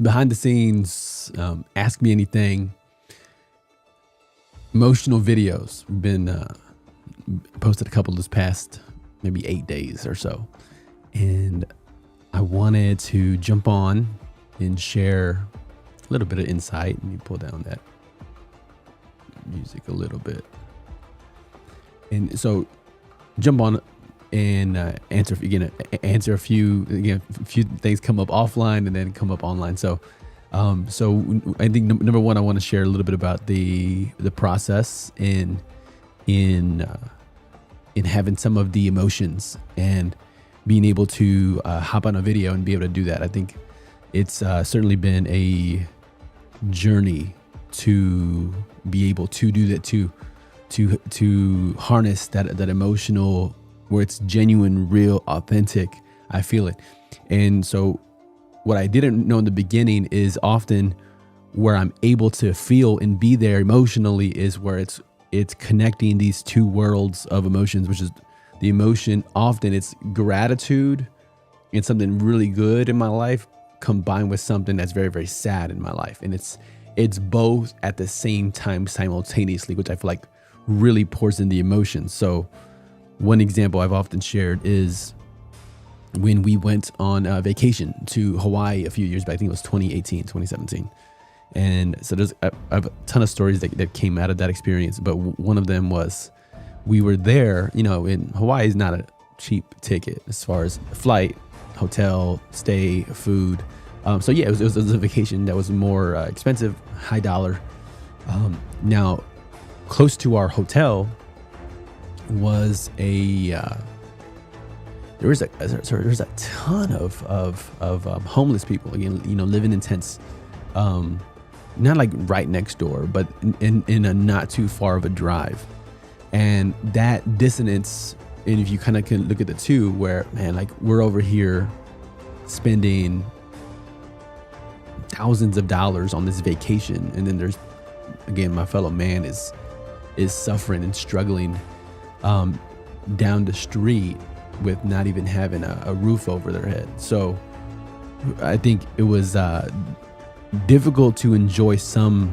behind the scenes, ask me anything, emotional videos. We've been posted a couple this past maybe 8 days or so, and I wanted to jump on and share a little bit of insight. Let me pull down that music a little bit, and so jump on and answer a few things come up offline and then come up online. So I think number one, I want to share a little bit about the process in having some of the emotions and being able to hop on a video and be able to do that. I think it's certainly been a journey to be able to do that, to harness that emotional, where it's genuine, real, authentic. I feel it. And so what I didn't know in the beginning is often where I'm able to feel and be there emotionally is where it's connecting these two worlds of emotions, which is the emotion. Often it's gratitude and something really good in my life combined with something that's very, very sad in my life. And it's both at the same time simultaneously, which I feel like really pours in the emotions. So one example I've often shared is when we went on a vacation to Hawaii a few years back. I think it was 2017. And so I have a ton of stories that came out of that experience. But one of them was we were there, in Hawaii is not a cheap ticket as far as flight, hotel, stay, food. So yeah, it was a vacation that was more expensive, high dollar. Now, close to our hotel was there was a ton of homeless people, again, living in tents, not like right next door, but in a not too far of a drive. And that dissonance, and if you kind of can look at the two, where, man, like, we're over here spending thousands of dollars on this vacation, and then there's, again, my fellow man is suffering and struggling down the street with not even having a roof over their head. So I think it was difficult to enjoy some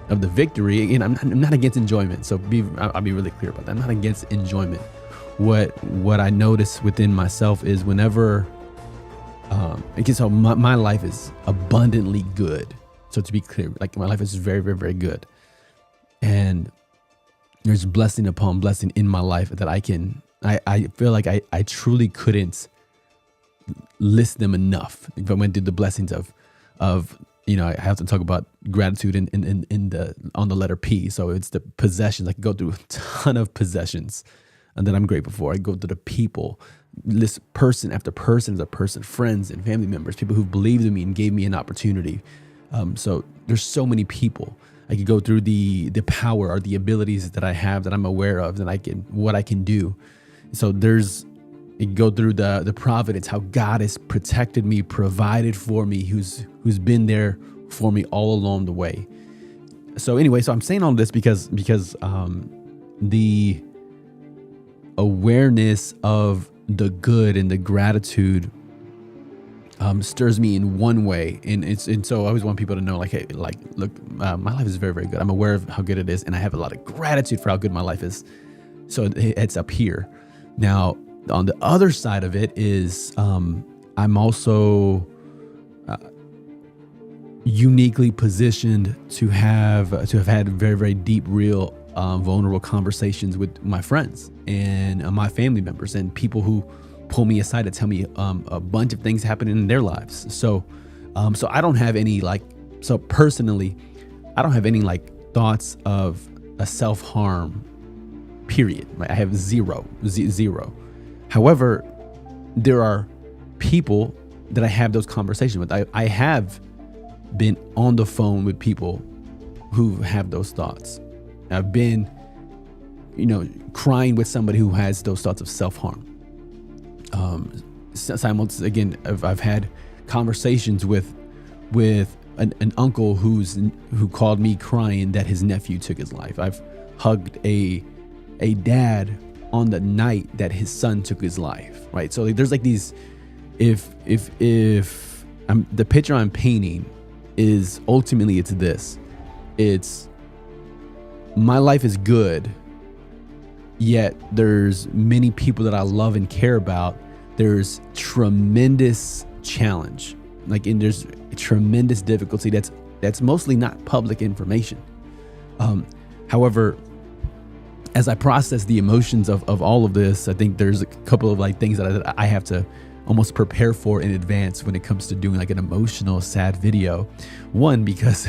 of the victory. Again, I'm not against enjoyment, so I'll be really clear about that. I'm not against enjoyment. What I notice within myself is whenever so my life is abundantly good. So to be clear, like, my life is very, very, very good, and there's blessing upon blessing in my life that I feel like I truly couldn't list them enough. If I went through the blessings of I have to talk about gratitude on the letter P. So it's the possessions. I could go through a ton of possessions and that I'm grateful for. I go through the people, list person after person, friends and family members, people who've believed in me and gave me an opportunity. So there's so many people. I could go through the power or the abilities that I have that I'm aware of, that what I can do. So you go through the providence, how God has protected me, provided for me, who's been there for me all along the way. So anyway, I'm saying all this because the awareness of the good and the gratitude stirs me in one way, and so I always want people to know, like, hey, like, look, my life is very, very good. I'm aware of how good it is, and I have a lot of gratitude for how good my life is. So it's up here. Now, on the other side of it is I'm also uniquely positioned to have had very, very deep, real, vulnerable conversations with my friends and my family members and people who pull me aside to tell me a bunch of things happening in their lives. So I don't have any personally, I don't have any thoughts of a self-harm, period. I have zero. However, there are people that I have those conversations with. I have been on the phone with people who have those thoughts. I've been, crying with somebody who has those thoughts of self-harm. Again, I've had conversations with an uncle who called me crying that his nephew took his life. I've hugged a dad on the night that his son took his life, right? So there's these, if I'm the picture I'm painting is ultimately it's this. It's my life is good, yet there's many people that I love and care about. There's tremendous challenge, and there's tremendous difficulty that's mostly not public information. However, as I process the emotions of all of this, I think there's a couple of things that I have to almost prepare for in advance when it comes to doing an emotional, sad video. One, because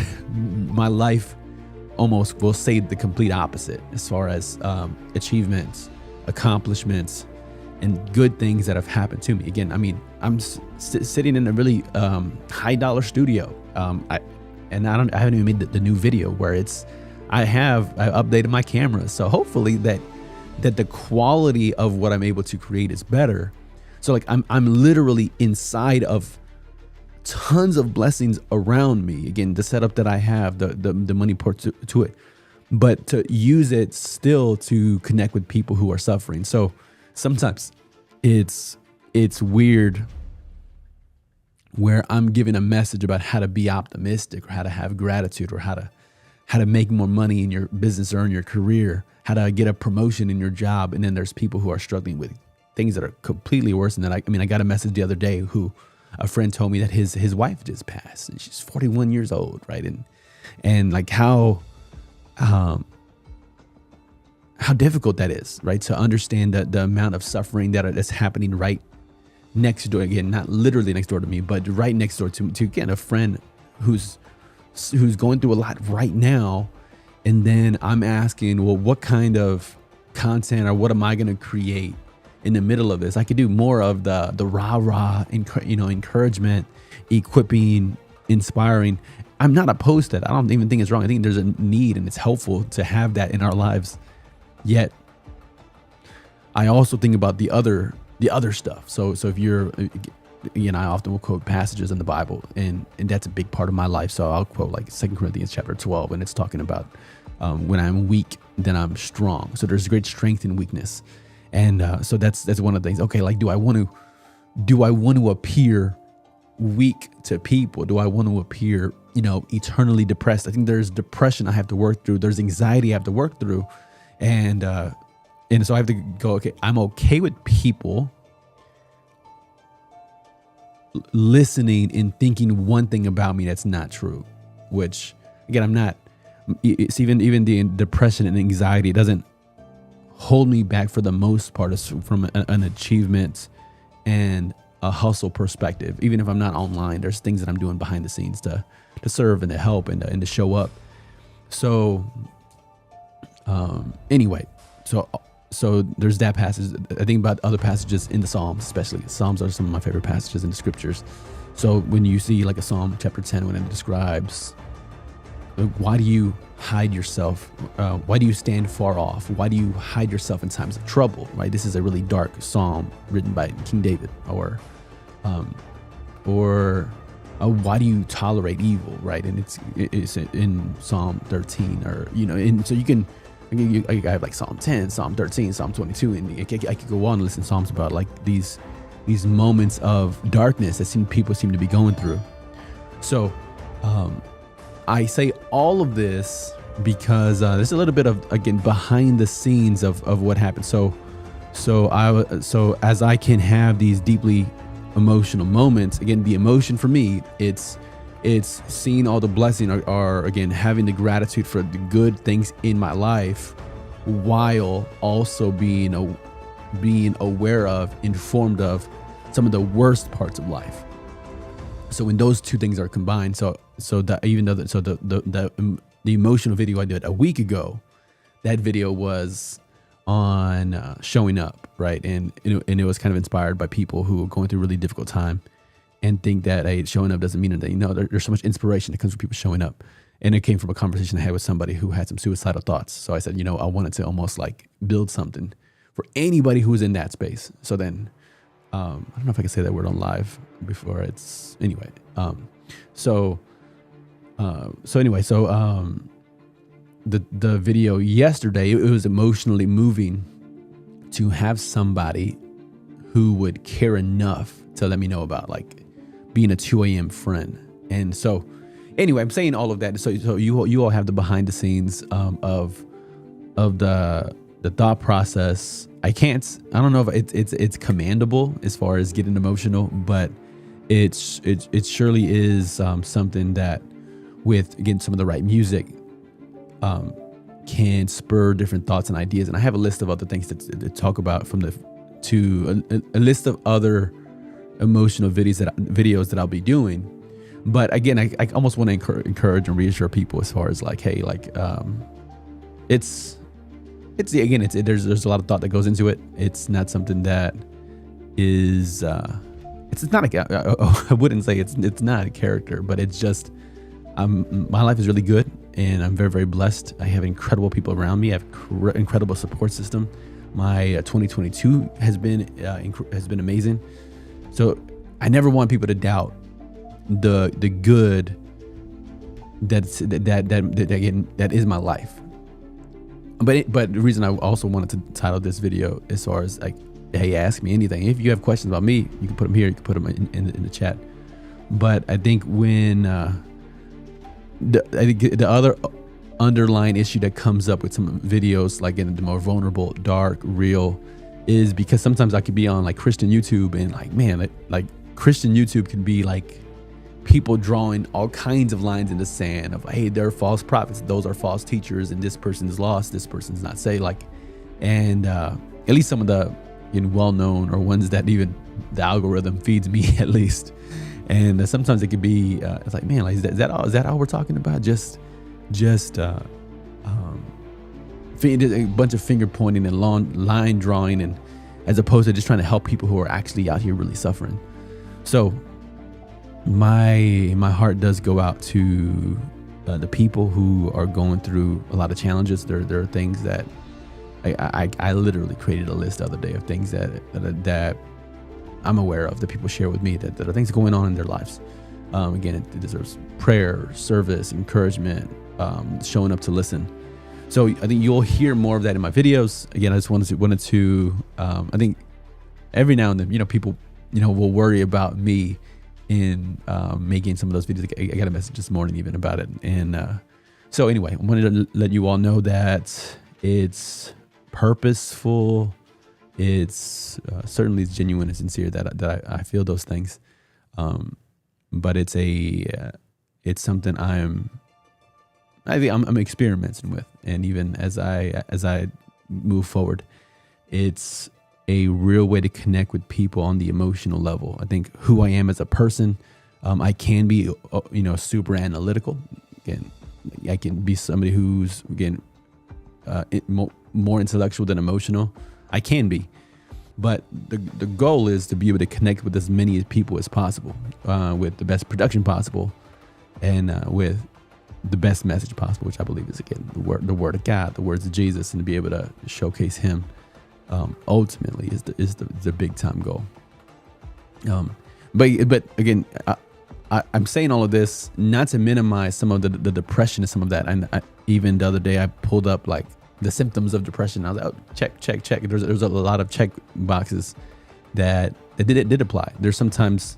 my life almost will say the complete opposite as far as achievements, accomplishments, and good things that have happened to me. Again, I mean, I'm sitting in a really high dollar studio. I haven't even made the new video where I updated my camera. So hopefully that the quality of what I'm able to create is better. So I'm literally inside of tons of blessings around me. Again, the setup that I have, the money poured to it, but to use it still to connect with people who are suffering. So sometimes it's weird where I'm giving a message about how to be optimistic or how to have gratitude or how to make more money in your business or in your career, how to get a promotion in your job. And then there's people who are struggling with things that are completely worse than that. I got a message the other day who a friend told me that his wife just passed and she's 41 years old. Right. And how difficult that is, right? To understand the amount of suffering that's happening right next door. Again, not literally next door to me, but right next door to again, a friend who's going through a lot right now. And then I'm asking, well, what kind of content or what am I going to create in the middle of this? I could do more of the rah-rah, encouragement, equipping, inspiring. I'm not opposed to that. I don't even think it's wrong. I think there's a need and it's helpful to have that in our lives. Yet I also think about the other stuff. So if you're, I often will quote passages in the Bible, and that's a big part of my life. So I'll quote 2 Corinthians chapter 12, and it's talking about when I'm weak, then I'm strong. So there's great strength in weakness. And so that's one of the things. Okay, do I want to appear weak to people? Do I want to appear, eternally depressed? I think there's depression I have to work through. There's anxiety I have to work through. And so I have to go, okay, I'm okay with people listening and thinking one thing about me that's not true, which again, I'm not. It's even the depression and anxiety doesn't hold me back for the most part. It's from an achievement and a hustle perspective. Even if I'm not online, there's things that I'm doing behind the scenes to serve and to help and to show up. So anyway, so there's that passage. I think about other passages in the Psalms, especially. Psalms are some of my favorite passages in the scriptures. So when you see a Psalm chapter 10, when it describes, why do you hide yourself? Why do you stand far off? Why do you hide yourself in times of trouble? Right. This is a really dark psalm written by King David. Or why do you tolerate evil? Right. And it's in Psalm 13, or and so you can. I have Psalm 10, Psalm 13, Psalm 22, and I could go on and listen to Psalms about these moments of darkness that people seem to be going through. So I say all of this because there's a little bit of, again, behind the scenes of what happened. So as I can have these deeply emotional moments, again, the emotion for me, it's seeing all the blessing or again, having the gratitude for the good things in my life, while also being aware of, informed of some of the worst parts of life. So when those two things are combined, so that even though the emotional video I did a week ago, that video was on showing up, right? And it was kind of inspired by people who are going through a really difficult time and think that showing up doesn't mean anything. There's so much inspiration that comes from people showing up. And it came from a conversation I had with somebody who had some suicidal thoughts. So I said, I wanted to almost build something for anybody who's in that space. So then, I don't know if I can say that word on live before it's, anyway. So the video yesterday, it was emotionally moving to have somebody who would care enough to let me know about being a 2 a.m. friend. And so Anyway, I'm saying all of that so you all have the behind the scenes of the thought process. I don't know if it's commendable as far as getting emotional, but it surely is something that, with again some of the right music, can spur different thoughts and ideas. And I have a list of other things to talk about from a list of other emotional videos that I'll be doing. But again, I almost want to encourage and reassure people as far as like, hey, like there's a lot of thought that goes into it. It's not something that is it's not I wouldn't say it's not a character, but it's just my life is really good, and I'm very, very blessed. I have incredible people around me. I have incredible support system. My 2022 has been amazing. So I never want people to doubt the good that is my life. But the reason I also wanted to title this video, as far as like, hey, ask me anything. If you have questions about me, you can put them here. You can put them in the chat. But I think when the other underlying issue that comes up with some videos, like in the more vulnerable, dark, real, is because sometimes I could be on like Christian YouTube, and like, man, like Christian YouTube can be like people drawing all kinds of lines in the sand of, hey, they're false prophets, those are false teachers, and this person is lost, this person's not saved. Like, and at least some of the well-known, or ones that even the algorithm feeds me at least. And sometimes it could be it's like, man, like, is that all we're talking about? Just a bunch of finger pointing and long line drawing, and as opposed to just trying to help people who are actually out here really suffering. So my heart does go out to the people who are going through a lot of challenges. There are things that I literally created a list the other day of things that I'm aware of, that people share with me, that are things going on in their lives. Again, it deserves prayer, service, encouragement, showing up to listen. So I think you'll hear more of that in my videos. Again, I just wanted to I think every now and then, people, will worry about me in making some of those videos. I got a message this morning even about it. And so anyway, I wanted to let you all know that it's purposeful. It's certainly genuine and sincere that I feel those things. But it's something I'm experimenting with. And even as I move forward, it's a real way to connect with people on the emotional level. I think who I am as a person, I can be, super analytical. Again, I can be somebody who's, again, more intellectual than emotional. I can be. But the goal is to be able to connect with as many people as possible, with the best production possible, and with the best message possible, which I believe is, again, the word of God, the words of Jesus, and to be able to showcase Him. Ultimately is the big time goal. But again, I'm saying all of this not to minimize some of the depression and some of that. And even the other day I pulled up like the symptoms of depression. I was like, oh, check. There's a lot of check boxes that did apply. There's sometimes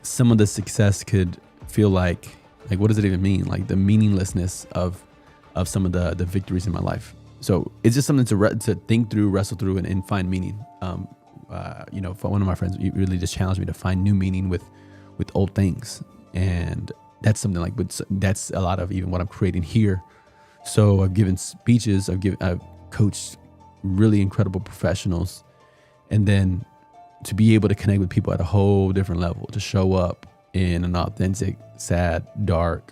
some of the success could feel like what does it even mean? Like the meaninglessness of some of the victories in my life. So it's just something to think through, wrestle through, and find meaning. For one of my friends, he really just challenged me to find new meaning with old things, and that's something like that's a lot of even what I'm creating here. So I've given speeches, I've coached really incredible professionals, and then to be able to connect with people at a whole different level, to show up in an authentic, sad, dark,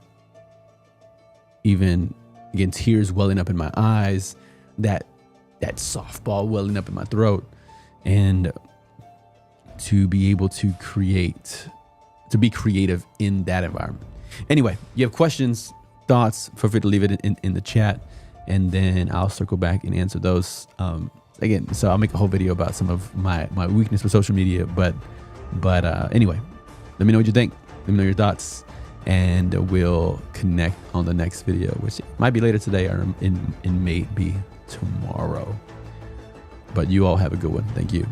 even, again, tears welling up in my eyes, that softball welling up in my throat, and to be able to be creative in that environment. Anyway, you have questions, thoughts, feel free to leave it in the chat, and then I'll circle back and answer those. Again, so I'll make a whole video about some of my weakness with social media, but anyway, let me know what you think. Let me know your thoughts, and we'll connect on the next video, which might be later today, or it may be tomorrow. But you all have a good one. Thank you.